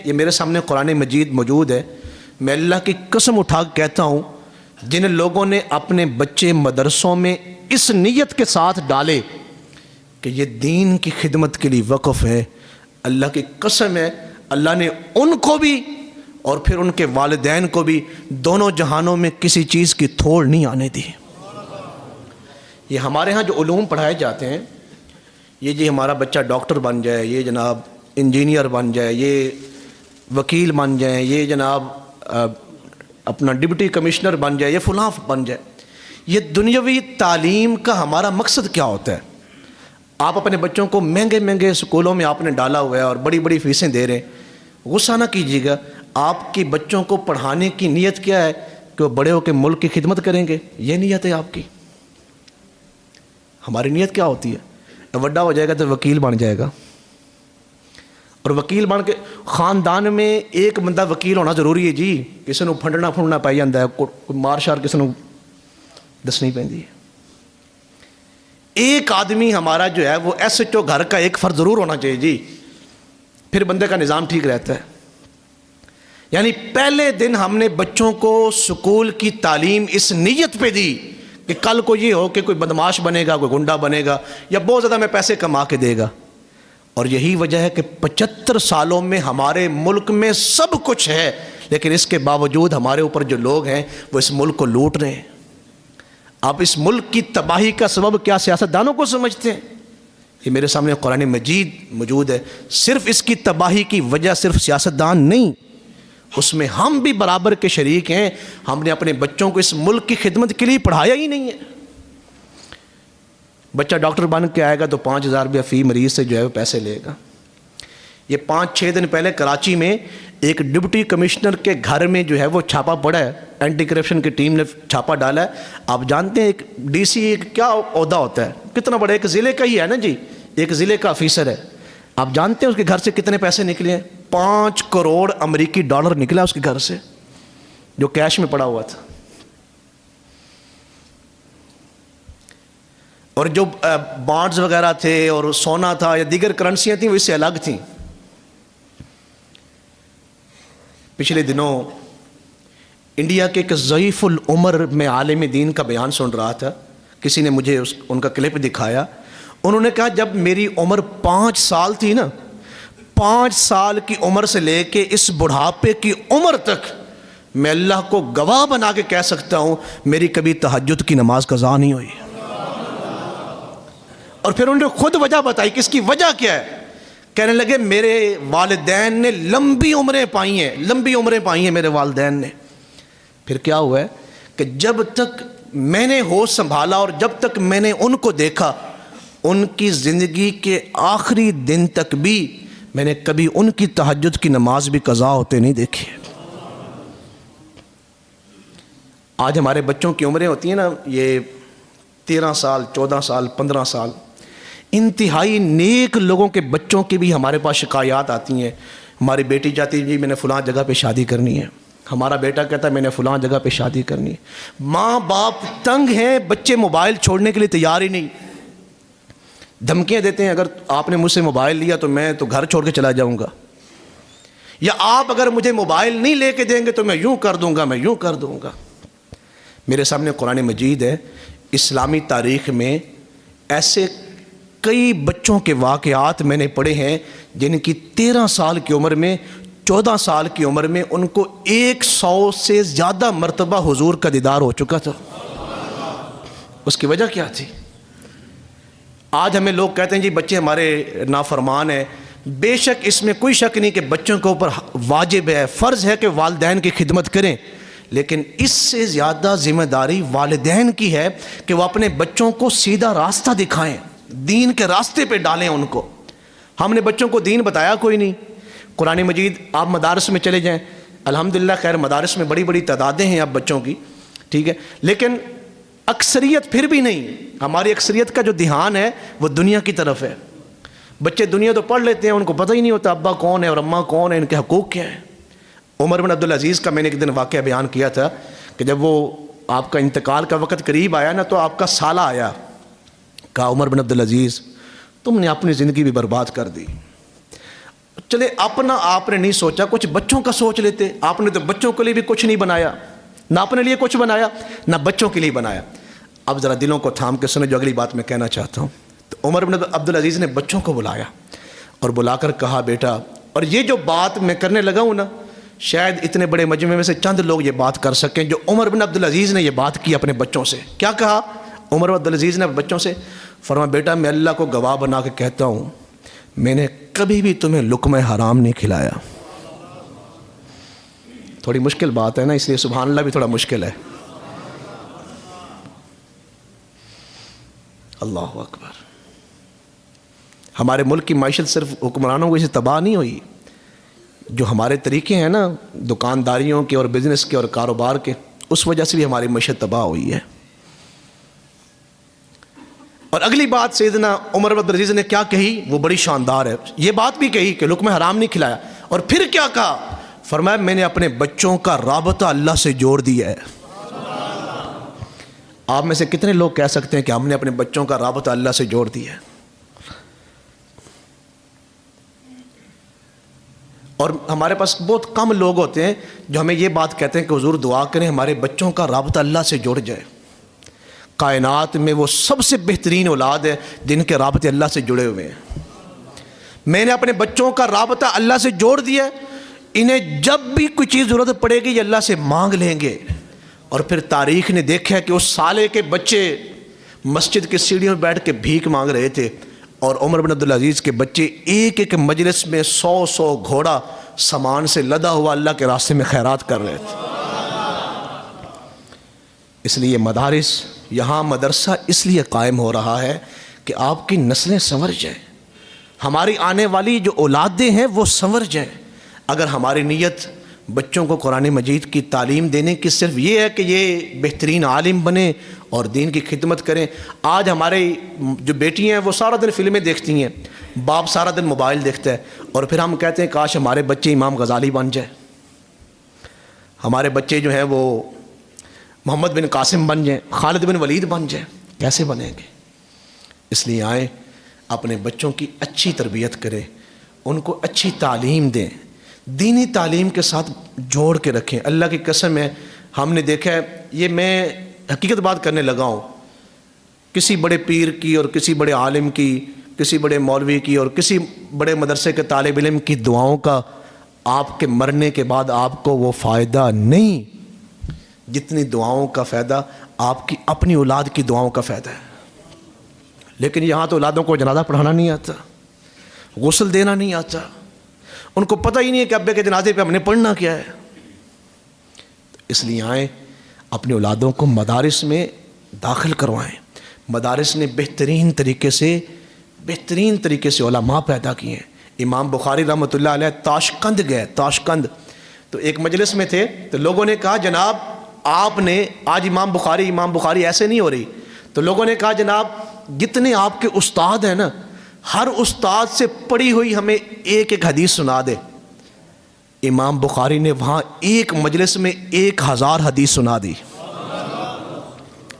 یہ میرے سامنے قرآن مجید موجود ہے، میں اللہ کی قسم اٹھا کے کہتا ہوں جن لوگوں نے اپنے بچے مدرسوں میں اس نیت کے ساتھ ڈالے کہ یہ دین کی خدمت کے لیے وقف ہے، اللہ کی قسم ہے اللہ نے ان کو بھی اور پھر ان کے والدین کو بھی دونوں جہانوں میں کسی چیز کی تھوڑ نہیں آنے دی۔ یہ ہمارے ہاں جو علوم پڑھائے جاتے ہیں، یہ جی ہمارا بچہ ڈاکٹر بن جائے، یہ جناب انجینئر بن جائے، یہ وکیل بن جائیں، یہ جناب اپنا ڈپٹی کمشنر بن جائے، یہ فلاں بن جائے، یہ دنیاوی تعلیم کا ہمارا مقصد کیا ہوتا ہے؟ آپ اپنے بچوں کو مہنگے مہنگے اسکولوں میں آپ نے ڈالا ہوا ہے اور بڑی بڑی فیسیں دے رہے ہیں، غصہ نہ کیجیے گا، آپ کے بچوں کو پڑھانے کی نیت کیا ہے کہ وہ بڑے ہو کے ملک کی خدمت کریں گے، یہ نیت ہے آپ کی۔ ہماری نیت کیا ہوتی ہے؟ بڑا ہو جائے گا تو وکیل بن جائے گا، اور وکیل بن کے خاندان میں ایک بندہ وکیل ہونا ضروری ہے جی، کسی کو پھنڈنا پھنڈنا پائی جاتا ہے، کوئی مار شار کسی کو دسنی پہنتی ہے۔ ایک آدمی ہمارا جو ہے وہ ایس ایچ او گھر کا ایک فرد ضرور ہونا چاہیے جی، پھر بندے کا نظام ٹھیک رہتا ہے۔ یعنی پہلے دن ہم نے بچوں کو سکول کی تعلیم اس نیت پہ دی کہ کل کو یہ ہو کہ کوئی بدماش بنے گا، کوئی گنڈا بنے گا، یا بہت زیادہ میں پیسے کما کے دے گا۔ اور یہی وجہ ہے کہ 75 سالوں میں ہمارے ملک میں سب کچھ ہے، لیکن اس کے باوجود ہمارے اوپر جو لوگ ہیں وہ اس ملک کو لوٹ رہے ہیں۔ آپ اس ملک کی تباہی کا سبب کیا سیاستدانوں کو سمجھتے ہیں؟ یہ میرے سامنے قرآن مجید موجود ہے، صرف اس کی تباہی کی وجہ صرف سیاستدان نہیں، اس میں ہم بھی برابر کے شریک ہیں۔ ہم نے اپنے بچوں کو اس ملک کی خدمت کے لیے پڑھایا ہی نہیں ہے۔ بچہ ڈاکٹر بن کے آئے گا تو 5,000 روپیہ فی مریض سے جو ہے وہ پیسے لے گا۔ یہ 5-6 دن پہلے کراچی میں ایک ڈپٹی کمشنر کے گھر میں جو ہے وہ چھاپا پڑا ہے، اینٹی کرپشن کی ٹیم نے چھاپا ڈالا ہے۔ آپ جانتے ہیں ایک ڈی سی ایک کیا عہدہ ہوتا ہے؟ کتنا بڑا، ایک ضلع کا ہی ہے نا جی، ایک ضلع کا آفیسر ہے۔ آپ جانتے ہیں اس کے گھر سے کتنے پیسے نکلے ہیں؟ 5 کروڑ امریکی ڈالر نکلا اس کے گھر سے، جو کیش میں پڑا ہوا تھا۔ اور جو بانڈز وغیرہ تھے اور سونا تھا یا دیگر کرنسیاں تھیں وہ اس سے الگ تھیں۔ پچھلے دنوں انڈیا کے ایک ضعیف العمر میں عالم دین کا بیان سن رہا تھا، کسی نے مجھے ان کا کلپ دکھایا۔ انہوں نے کہا جب میری عمر 5 سال تھی نا، 5 سال کی عمر سے لے کے اس بڑھاپے کی عمر تک میں اللہ کو گواہ بنا کے کہہ سکتا ہوں میری کبھی تہجد کی نماز قضا نہیں ہوئی۔ اور پھر انہوں نے خود وجہ بتائی کہ اس کی وجہ کیا ہے۔ کہنے لگے میرے والدین نے لمبی عمریں پائی ہیں، لمبی عمریں پائی ہیں میرے والدین نے۔ پھر کیا ہوا ہے کہ جب تک میں نے ہوش سنبھالا اور جب تک میں نے ان کو دیکھا، ان کی زندگی کے آخری دن تک بھی میں نے کبھی ان کی تہجد کی نماز بھی قضا ہوتے نہیں دیکھی۔ آج ہمارے بچوں کی عمریں ہوتی ہیں نا، یہ 13 سال 14 سال 15 سال، انتہائی نیک لوگوں کے بچوں کی بھی ہمارے پاس شکایات آتی ہیں۔ ہماری بیٹی چاہتی ہے جی میں نے فلاں جگہ پہ شادی کرنی ہے، ہمارا بیٹا کہتا ہے میں نے فلاں جگہ پہ شادی کرنی ہے۔ ماں باپ تنگ ہیں، بچے موبائل چھوڑنے کے لیے تیار ہی نہیں، دھمکیاں دیتے ہیں اگر آپ نے مجھ سے موبائل لیا تو میں تو گھر چھوڑ کے چلا جاؤں گا، یا آپ اگر مجھے موبائل نہیں لے کے دیں گے تو میں یوں کر دوں گا، میں یوں کر دوں گا۔ میرے سامنے قرآن مجید ہے، اسلامی تاریخ میں ایسے کئی بچوں کے واقعات میں نے پڑھے ہیں جن کی 13 سال کی عمر میں 14 سال کی عمر میں ان کو 100 سے زیادہ مرتبہ حضور کا دیدار ہو چکا تھا۔ اس کی وجہ کیا تھی؟ آج ہمیں لوگ کہتے ہیں جی بچے ہمارے نافرمان ہیں۔ بے شک اس میں کوئی شک نہیں کہ بچوں کے اوپر واجب ہے، فرض ہے کہ والدین کی خدمت کریں، لیکن اس سے زیادہ ذمہ داری والدین کی ہے کہ وہ اپنے بچوں کو سیدھا راستہ دکھائیں، دین کے راستے پہ ڈالیں ان کو۔ ہم نے بچوں کو دین بتایا کوئی نہیں۔ قرآن مجید آپ مدارس میں چلے جائیں، الحمدللہ خیر مدارس میں بڑی بڑی تعدادیں ہیں اب بچوں کی، ٹھیک ہے، لیکن اکثریت پھر بھی نہیں۔ ہماری اکثریت کا جو دھیان ہے وہ دنیا کی طرف ہے۔ بچے دنیا تو پڑھ لیتے ہیں، ان کو پتہ ہی نہیں ہوتا ابا کون ہے اور اماں کون ہے، ان کے حقوق کیا ہیں۔ عمر بن عبدالعزیز کا میں نے ایک دن واقعہ بیان کیا تھا کہ جب وہ آپ کا انتقال کا وقت قریب آیا نا تو آپ کا سالہ آیا، کہا عمر بن عبدالعزیز تم نے اپنی زندگی بھی برباد کر دی، چلے اپنا آپ نے نہیں سوچا، کچھ بچوں کا سوچ لیتے. آپ نے تو بچوں کے لیے بھی کچھ نہیں بنایا، نہ اپنے لیے کچھ بنایا نہ بچوں کے لیے بنایا. اب ذرا دلوں کو تھام کے سنیں جو اگلی بات میں کہنا چاہتا ہوں. تو عمر بن عبدالعزیز نے بچوں کو بلایا اور بلا کر کہا بیٹا، اور یہ جو بات میں کرنے لگا ہوں نا، شاید اتنے بڑے مجمع میں سے چند لوگ یہ بات کر سکیں جو عمر بن عبدالعزیز نے یہ بات کی اپنے بچوں سے. کیا کہا عمر بن عبدالعزیز نے بچوں سے؟ فرمایا بیٹا میں اللہ کو گواہ بنا کے کہتا ہوں میں نے کبھی بھی تمہیں لقمہ حرام نہیں کھلایا. تھوڑی مشکل بات ہے نا، اس لیے سبحان اللہ بھی تھوڑا مشکل ہے. اللہ اکبر. ہمارے ملک کی معیشت صرف حکمرانوں کو اسے تباہ نہیں ہوئی، جو ہمارے طریقے ہیں نا دکانداریوں کے اور بزنس کے اور کاروبار کے، اس وجہ سے بھی ہماری معیشت تباہ ہوئی ہے. اور اگلی بات سیدنا عمر بن عبدالعزیز نے کیا کہی وہ بڑی شاندار ہے. یہ بات بھی کہی کہ لقمہ حرام نہیں کھلایا، اور پھر کیا کہا؟ فرمایا میں نے اپنے بچوں کا رابطہ اللہ سے جوڑ دیا ہے. آپ میں سے کتنے لوگ کہہ سکتے ہیں کہ ہم نے اپنے بچوں کا رابطہ اللہ سے جوڑ دیا ہے؟ اور ہمارے پاس بہت کم لوگ ہوتے ہیں جو ہمیں یہ بات کہتے ہیں کہ حضور دعا کریں ہمارے بچوں کا رابطہ اللہ سے جڑ جائے. کائنات میں وہ سب سے بہترین اولاد ہے جن کے رابطے اللہ سے جڑے ہوئے ہیں. میں نے اپنے بچوں کا رابطہ اللہ سے جوڑ دیا. انہیں جب بھی کوئی چیز ضرورت پڑے گی یہ اللہ سے مانگ لیں گے. اور پھر تاریخ نے دیکھا کہ اس سالے کے بچے مسجد کی سیڑھیوں میں بیٹھ کے بھیک مانگ رہے تھے، اور عمر بن عبدالعزیز کے بچے ایک ایک مجلس میں 100 گھوڑا سامان سے لدا ہوا اللہ کے راستے میں خیرات کر رہے تھے. اس لیے مدارس، یہاں مدرسہ اس لیے قائم ہو رہا ہے کہ آپ کی نسلیں سنور جائیں، ہماری آنے والی جو اولادیں ہیں وہ سنور جائیں. اگر ہماری نیت بچوں کو قرآن مجید کی تعلیم دینے کی صرف یہ ہے کہ یہ بہترین عالم بنیں اور دین کی خدمت کریں. آج ہمارے جو بیٹیاں ہیں وہ سارا دن فلمیں دیکھتی ہیں، باپ سارا دن موبائل دیکھتا ہے، اور پھر ہم کہتے ہیں کاش ہمارے بچے امام غزالی بن جائیں، ہمارے بچے جو ہیں وہ محمد بن قاسم بن جائیں، خالد بن ولید بن جائیں. کیسے بنیں گے؟ اس لیے آئیں اپنے بچوں کی اچھی تربیت کریں، ان کو اچھی تعلیم دیں، دینی تعلیم کے ساتھ جوڑ کے رکھیں. اللہ کی قسم ہے ہم نے دیکھا ہے، یہ میں حقیقت بات کرنے لگا ہوں، کسی بڑے پیر کی اور کسی بڑے عالم کی، کسی بڑے مولوی کی اور کسی بڑے مدرسے کے طالب علم کی دعاؤں کا آپ کے مرنے کے بعد آپ کو وہ فائدہ نہیں جتنی دعاؤں کا فائدہ آپ کی اپنی اولاد کی دعاؤں کا فائدہ ہے. لیکن یہاں تو اولادوں کو جنازہ پڑھانا نہیں آتا، غسل دینا نہیں آتا، ان کو پتہ ہی نہیں ہے کہ ابے کے جنازے پہ ہم نے پڑھنا کیا ہے. اس لیے آئیں اپنی اولادوں کو مدارس میں داخل کروائیں. مدارس نے بہترین طریقے سے علماء پیدا کیے ہیں. امام بخاری رحمۃ اللہ علیہ تاشقند گئے، تاشقند تو ایک مجلس میں تھے، تو لوگوں نے کہا جناب آپ نے آج امام بخاری ایسے نہیں ہو رہی. تو لوگوں نے کہا جناب جتنے آپ کے استاد ہیں نا، ہر استاد سے پڑھی ہوئی ہمیں ایک ایک حدیث سنا دے. امام بخاری نے وہاں ایک مجلس میں 1000 حدیث سنا دی،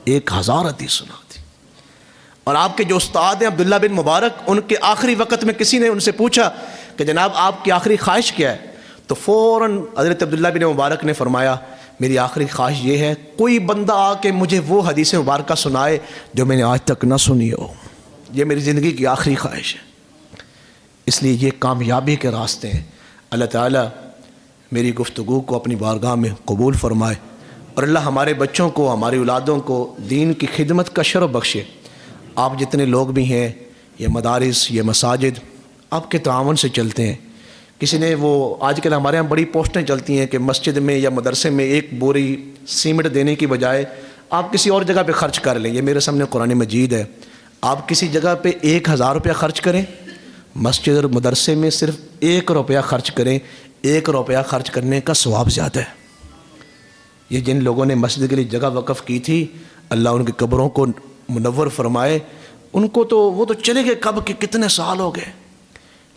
1000 حدیث سنا دی. اور آپ کے جو استاد ہیں عبداللہ بن مبارک، ان کے آخری وقت میں کسی نے ان سے پوچھا کہ جناب آپ کی آخری خواہش کیا ہے؟ تو فوراً حضرت عبداللہ بن مبارک نے فرمایا میری آخری خواہش یہ ہے کوئی بندہ آ کے مجھے وہ حدیث مبارکہ سنائے جو میں نے آج تک نہ سنی ہو. یہ میری زندگی کی آخری خواہش ہے. اس لیے یہ کامیابی کے راستے ہیں. اللہ تعالیٰ میری گفتگو کو اپنی بارگاہ میں قبول فرمائے، اور اللہ ہمارے بچوں کو، ہماری اولادوں کو دین کی خدمت کا شرف بخشے. آپ جتنے لوگ بھی ہیں، یہ مدارس، یہ مساجد آپ کے تعاون سے چلتے ہیں. کسی نے وہ آج کل ہمارے یہاں بڑی پوسٹیں چلتی ہیں کہ مسجد میں یا مدرسے میں ایک بوری سیمنٹ دینے کی بجائے آپ کسی اور جگہ پہ خرچ کر لیں. یہ میرے سامنے قرآن مجید ہے. آپ کسی جگہ پہ 1000 روپیہ خرچ کریں، مسجد اور مدرسے میں صرف 1 روپیہ خرچ کریں، 1 روپیہ خرچ کرنے کا ثواب زیادہ ہے. یہ جن لوگوں نے مسجد کے لیے جگہ وقف کی تھی، اللہ ان کی قبروں کو منور فرمائے. ان کو تو وہ تو چلے گئے کب کہ کتنے سال ہو گئے،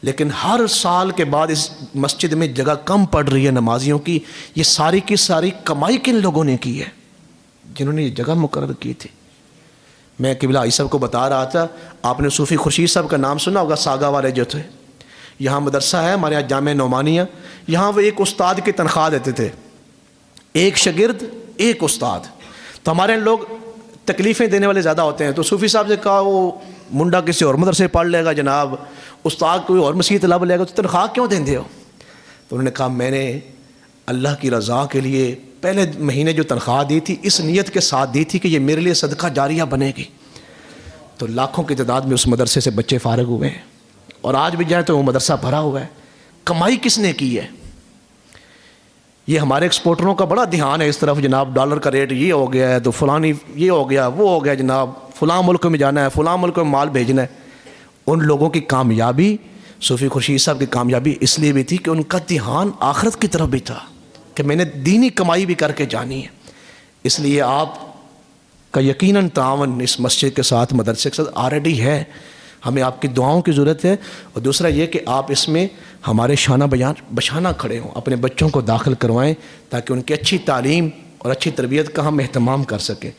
لیکن ہر سال کے بعد اس مسجد میں جگہ کم پڑ رہی ہے نمازیوں کی. یہ ساری کی ساری کمائی کن لوگوں نے کی ہے جنہوں نے یہ جگہ مقرر کی تھی. میں قبلہ عیسی صاحب کو بتا رہا تھا، آپ نے صوفی خورشید صاحب کا نام سنا ہوگا، ساگا والے جو تھے. یہاں مدرسہ ہے ہمارے یہاں جامعہ نعمانیہ، یہاں وہ ایک استاد کی تنخواہ دیتے تھے، ایک شاگرد ایک استاد. تو ہمارے یہاں لوگ تکلیفیں دینے والے زیادہ ہوتے ہیں، تو صوفی صاحب سے کہا وہ منڈا کسی اور مدرسے پڑھ لے گا جناب، استاد کوئی اور مسیح طلب لے گا، تو تنخواہ کیوں دیندے ہو؟ تو انہوں نے کہا میں نے اللہ کی رضا کے لیے پہلے مہینے جو تنخواہ دی تھی اس نیت کے ساتھ دی تھی کہ یہ میرے لیے صدقہ جاریہ بنے گی. تو لاکھوں کی تعداد میں اس مدرسے سے بچے فارغ ہوئے ہیں، اور آج بھی جائیں تو وہ مدرسہ بھرا ہوا ہے. کمائی کس نے کی ہے؟ یہ ہمارے ایکسپورٹروں کا بڑا دھیان ہے اس طرف، جناب ڈالر کا ریٹ یہ ہو گیا ہے تو فلانی یہ ہو گیا وہ ہو گیا، جناب فلاں ملک میں جانا ہے، فلاں ملک میں مال بھیجنا ہے. ان لوگوں کی کامیابی، صوفی خورشید صاحب کی کامیابی اس لیے بھی تھی کہ ان کا دھیان آخرت کی طرف بھی تھا کہ میں نے دینی کمائی بھی کر کے جانی ہے. اس لیے آپ کا یقیناً تعاون اس مسجد کے ساتھ، مدرسے کے ساتھ آلریڈی ہے. ہمیں آپ کی دعاؤں کی ضرورت ہے، اور دوسرا یہ کہ آپ اس میں ہمارے شانہ بشانہ کھڑے ہوں، اپنے بچوں کو داخل کروائیں تاکہ ان کی اچھی تعلیم اور اچھی تربیت کا ہم اہتمام کر سکیں.